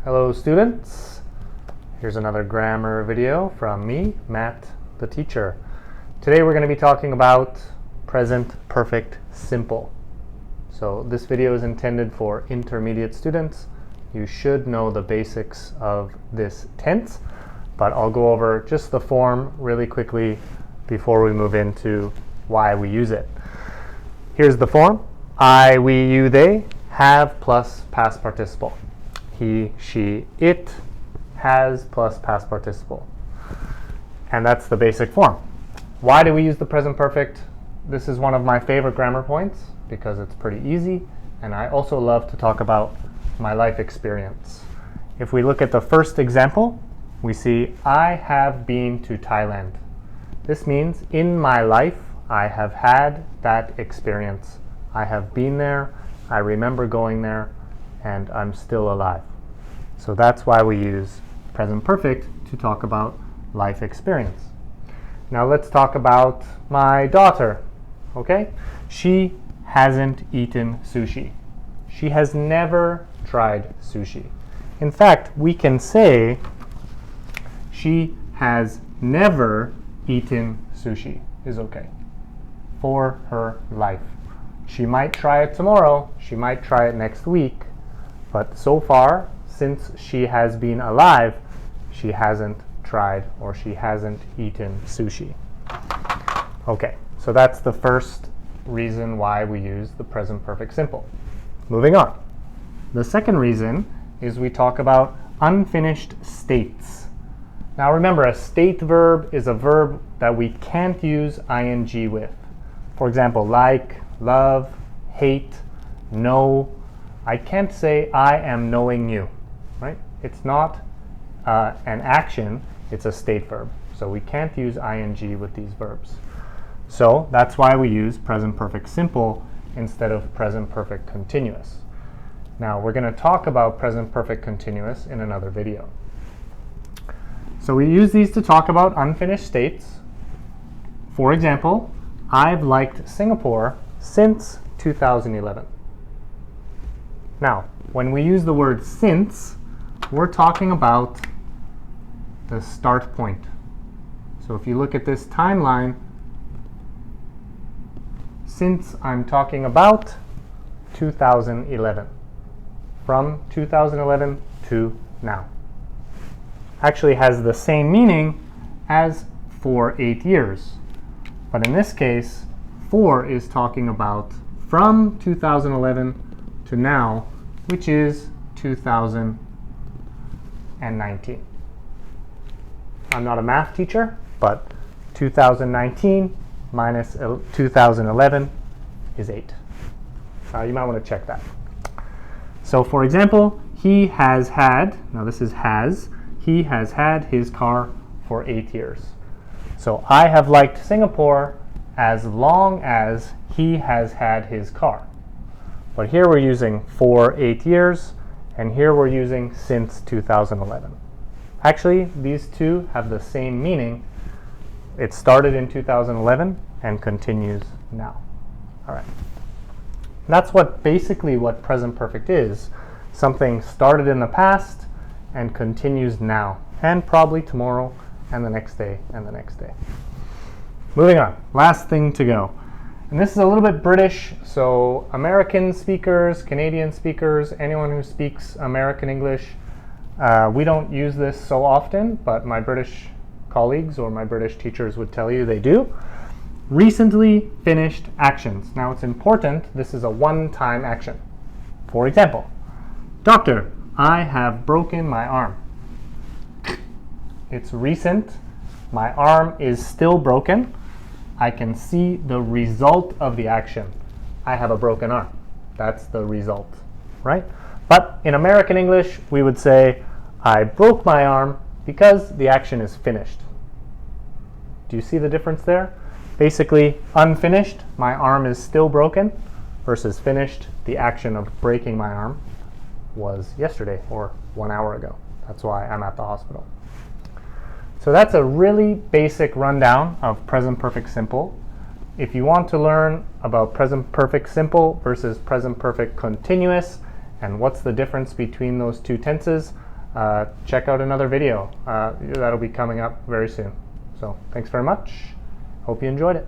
Hello students, here's another grammar video from me, Matt the teacher. Today we're going to be talking about present perfect simple. So this video is intended for intermediate students. You should know the basics of this tense, but I'll go over just the form really quickly before we move into why we use it. Here's the form. I, we, you, they, have plus past participle. He, she, it, has plus past participle. And that's the basic form. Why do we use the present perfect? This is one of my favorite grammar points because it's pretty easy, and I also love to talk about my life experience. If we look at the first example, we see I have been to Thailand. This means in my life I have had that experience. I have been there, I remember going there, and I'm still alive. So that's why we use present perfect to talk about life experience. Now let's talk about my daughter. Okay? She hasn't eaten sushi. She has never tried sushi. In fact, we can say she has never eaten sushi is okay for her life. She might try it tomorrow, she might try it next week, but so far, since she has been alive, she hasn't tried or she hasn't eaten sushi. Okay, so that's the first reason why we use the present perfect simple. Moving on. The second reason is we talk about unfinished states. Now remember, a state verb is a verb that we can't use ing with. For example, like, love, hate, know. I can't say I am knowing you, right? It's not an action, it's a state verb. So we can't use ing with these verbs. So that's why we use present perfect simple instead of present perfect continuous. Now we're going to talk about present perfect continuous in another video. So we use these to talk about unfinished states. For example, I've liked Singapore since 2011. Now, when we use the word since, we're talking about the start point. So if you look at this timeline, since I'm talking about 2011, from 2011 to now. Actually has the same meaning as for 8 years. But in this case, for is talking about from 2011 to now, which is 2019. I'm not a math teacher, but 2019 minus 2011 is 8. You might want to check that. So for example, he has had, now this is has, he has had his car for 8 years. So I have liked Singapore as long as he has had his car. But here we're using for 8 years, and here we're using since 2011. Actually, these two have the same meaning. It started in 2011 and continues now. All right. That's basically what present perfect is. Something started in the past and continues now, and probably tomorrow, and the next day, and the next day. Moving on, last thing to go. And this is a little bit British, so American speakers, Canadian speakers, anyone who speaks American English, we don't use this so often, but my British colleagues or my British teachers would tell you they do. Recently finished actions. Now it's important, this is a one-time action. For example, Doctor, I have broken my arm. It's recent. My arm is still broken. I can see the result of the action. I have a broken arm. That's the result, right? But in American English, we would say, I broke my arm because the action is finished. Do you see the difference there? Basically, unfinished, my arm is still broken, versus finished, the action of breaking my arm was yesterday or 1 hour ago. That's why I'm at the hospital. So that's a really basic rundown of present perfect simple. If you want to learn about present perfect simple versus present perfect continuous and what's the difference between those two tenses, check out another video that'll be coming up very soon. So thanks very much. Hope you enjoyed it.